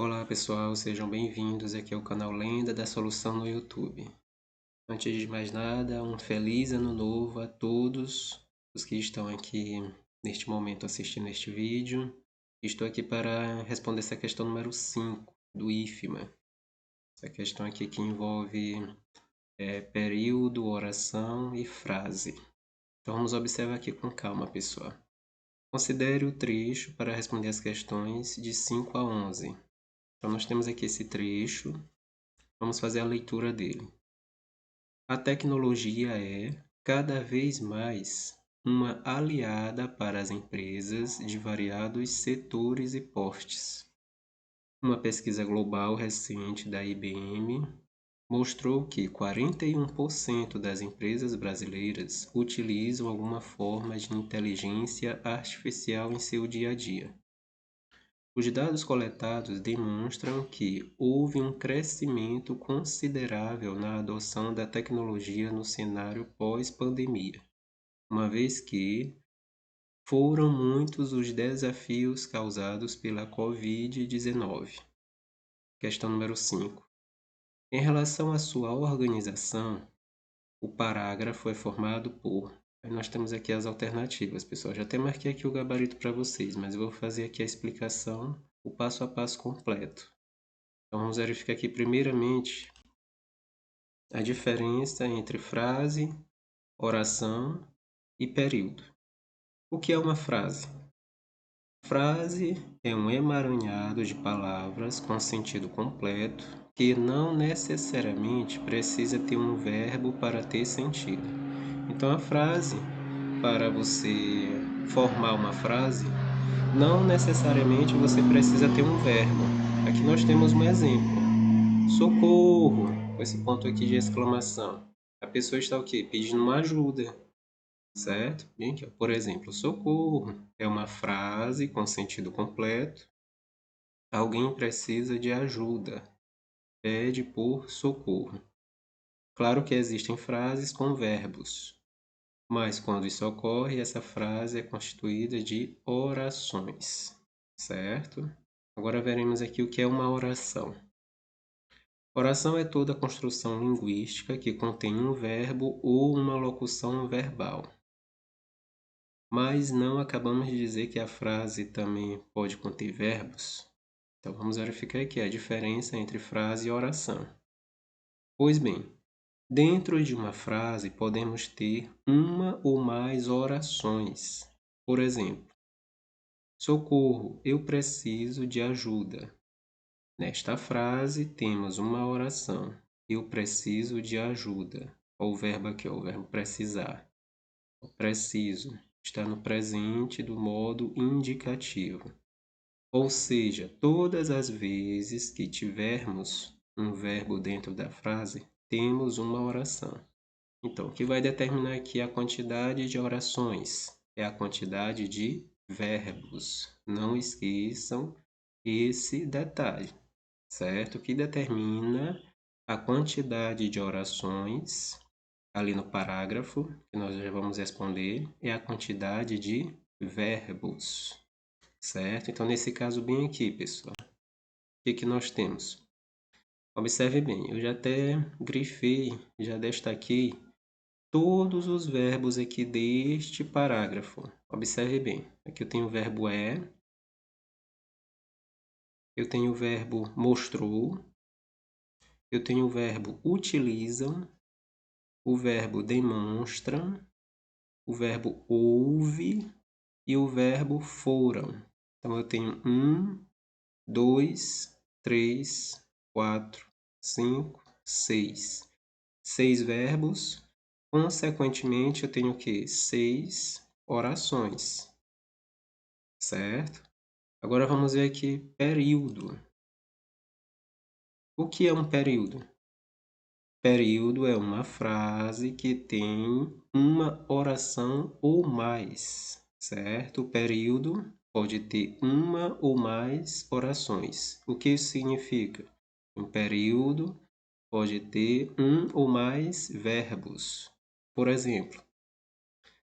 Olá pessoal, sejam bem-vindos aqui ao canal Lenda da Solução no YouTube. Antes de mais nada, um feliz ano novo a todos os que estão aqui neste momento assistindo este vídeo. Estou aqui para responder essa questão número 5 do IFMA. Essa questão aqui que envolve período, oração e frase. Então vamos observar aqui com calma, pessoal. Considere o trecho para responder as questões de 5 a 11. Então, nós temos aqui esse trecho, vamos fazer a leitura dele. A tecnologia é, cada vez mais, uma aliada para as empresas de variados setores e portes. Uma pesquisa global recente da IBM mostrou que 41% das empresas brasileiras utilizam alguma forma de inteligência artificial em seu dia a dia. Os dados coletados demonstram que houve um crescimento considerável na adoção da tecnologia no cenário pós-pandemia, uma vez que foram muitos os desafios causados pela Covid-19. Questão número 5. Em relação à sua organização, o parágrafo é formado por... Aí nós temos aqui as alternativas, pessoal. Já até marquei aqui o gabarito para vocês, mas eu vou fazer aqui a explicação, o passo a passo completo. Então, vamos verificar aqui primeiramente a diferença entre frase, oração e período. O que é uma frase? Frase é um emaranhado de palavras com sentido completo que não necessariamente precisa ter um verbo para ter sentido. Então, a frase, para você formar uma frase, não necessariamente você precisa ter um verbo. Aqui nós temos um exemplo. Socorro! Com esse ponto aqui de exclamação. A pessoa está o quê? Pedindo uma ajuda, certo? Bem aqui, por exemplo, socorro é uma frase com sentido completo. Alguém precisa de ajuda. Pede por socorro. Claro que existem frases com verbos, mas quando isso ocorre, essa frase é constituída de orações, certo? Agora veremos aqui o que é uma oração. Oração é toda construção linguística que contém um verbo ou uma locução verbal. Mas não acabamos de dizer que a frase também pode conter verbos? Então vamos verificar aqui a diferença entre frase e oração. Pois bem, dentro de uma frase podemos ter uma ou mais orações. Por exemplo, socorro, eu preciso de ajuda. Nesta frase temos uma oração. Eu preciso de ajuda. O verbo aqui é o verbo precisar. O preciso está no presente do modo indicativo. Ou seja, todas as vezes que tivermos um verbo dentro da frase, temos uma oração. Então, o que vai determinar aqui a quantidade de orações? É a quantidade de verbos. Não esqueçam esse detalhe, certo? O que determina a quantidade de orações, ali no parágrafo, que nós já vamos responder, é a quantidade de verbos, certo? Então, nesse caso bem aqui, pessoal, o que nós temos? Observe bem, eu já até grifei, já destaquei todos os verbos aqui deste parágrafo. Observe bem, aqui eu tenho o verbo é, eu tenho o verbo mostrou, eu tenho o verbo utilizam, o verbo demonstra, o verbo houve e o verbo foram. Então, eu tenho 1, 2, 3, 4, 5, 6. 6 verbos. Consequentemente, eu tenho o quê? 6 orações, certo? Agora, vamos ver aqui período. O que é um período? Período é uma frase que tem uma oração ou mais, certo? O período pode ter uma ou mais orações. O que isso significa? Um período pode ter um ou mais verbos. Por exemplo,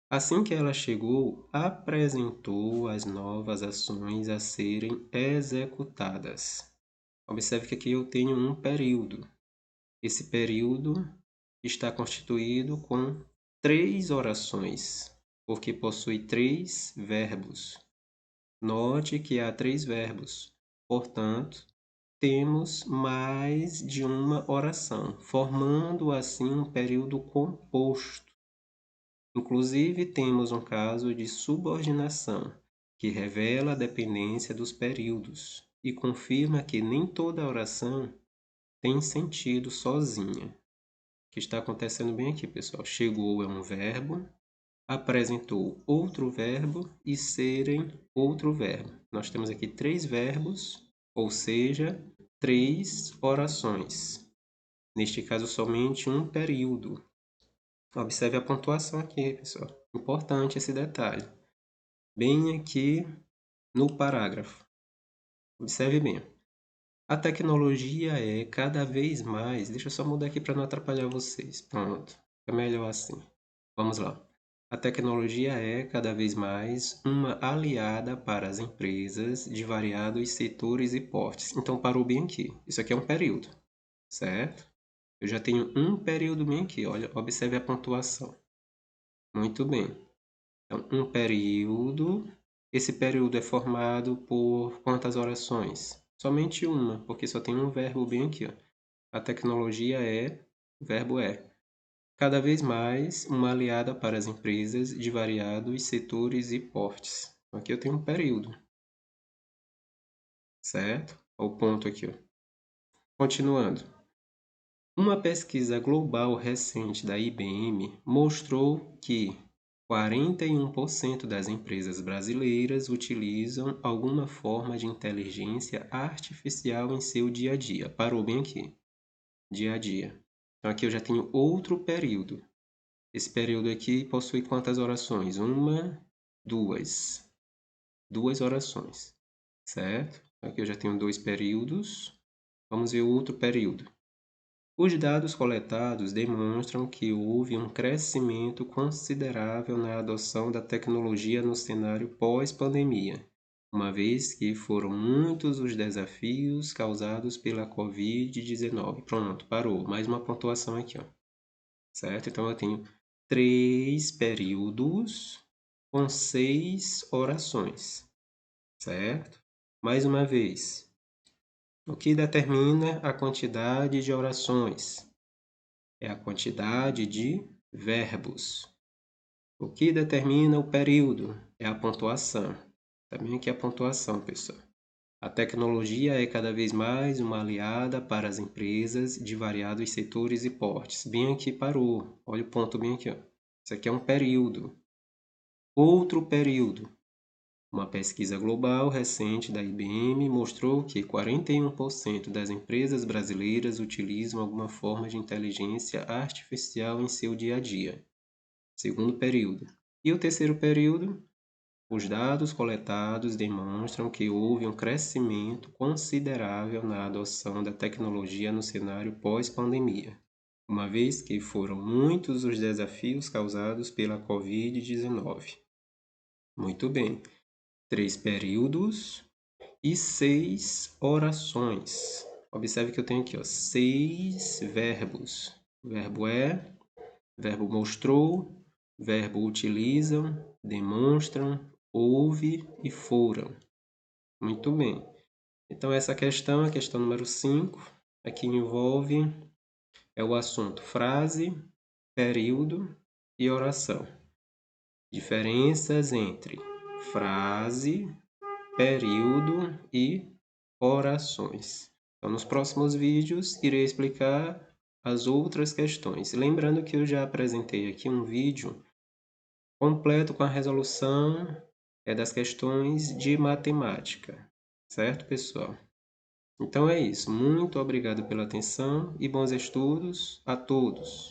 assim que ela chegou, apresentou as novas ações a serem executadas. Observe que aqui eu tenho um período. Esse período está constituído com 3 orações, porque possui 3 verbos. Note que há 3 verbos, portanto, temos mais de uma oração, formando assim um período composto. Inclusive, temos um caso de subordinação, que revela a dependência dos períodos e confirma que nem toda oração tem sentido sozinha. O que está acontecendo bem aqui, pessoal? Chegou é um verbo, apresentou outro verbo e serem outro verbo. Nós temos aqui 3 verbos, ou seja, 3 orações. Neste caso, somente um período. Observe a pontuação aqui, pessoal. Importante esse detalhe. Bem aqui no parágrafo. Observe bem. A tecnologia é cada vez mais... Deixa eu só mudar aqui para não atrapalhar vocês. Pronto. É melhor assim. Vamos lá. A tecnologia é cada vez mais uma aliada para as empresas de variados setores e portes. Então, parou bem aqui. Isso aqui é um período, certo? Eu já tenho um período bem aqui. Olha, observe a pontuação. Muito bem. Então, um período. Esse período é formado por quantas orações? Somente uma, porque só tem um verbo bem aqui. Ó. A tecnologia é, o verbo é. Cada vez mais uma aliada para as empresas de variados setores e portes. Aqui eu tenho um período. Certo? Olha o ponto aqui. Ó. Continuando. Uma pesquisa global recente da IBM mostrou que 41% das empresas brasileiras utilizam alguma forma de inteligência artificial em seu dia a dia. Parou bem aqui. Dia a dia. Então, aqui eu já tenho outro período. Esse período aqui possui quantas orações? Uma, duas. 2 orações. Certo? Aqui eu já tenho 2 períodos. Vamos ver o outro período. Os dados coletados demonstram que houve um crescimento considerável na adoção da tecnologia no cenário pós-pandemia, uma vez que foram muitos os desafios causados pela Covid-19. Pronto, parou. Mais uma pontuação aqui, ó. Certo? Então, eu tenho 3 períodos com 6 orações. Certo? Mais uma vez. O que determina a quantidade de orações? É a quantidade de verbos. O que determina o período? É a pontuação. Também aqui a pontuação, pessoal. A tecnologia é cada vez mais uma aliada para as empresas de variados setores e portes. Bem aqui parou. Olha o ponto bem aqui. Ó. Isso aqui é um período. Outro período. Uma pesquisa global recente da IBM mostrou que 41% das empresas brasileiras utilizam alguma forma de inteligência artificial em seu dia a dia. Segundo período. E o terceiro período? Os dados coletados demonstram que houve um crescimento considerável na adoção da tecnologia no cenário pós-pandemia, uma vez que foram muitos os desafios causados pela Covid-19. Muito bem. 3 períodos e 6 orações. Observe que eu tenho aqui, ó, 6 verbos. Verbo é, verbo mostrou, verbo utilizam, demonstram, houve e foram. Muito bem. Então, essa questão, a questão número 5, aqui envolve o assunto frase, período e oração. Diferenças entre frase, período e orações. Então, nos próximos vídeos, irei explicar as outras questões. Lembrando que eu já apresentei aqui um vídeo completo com a resolução das questões de matemática. Certo, pessoal? Então é isso. Muito obrigado pela atenção e bons estudos a todos.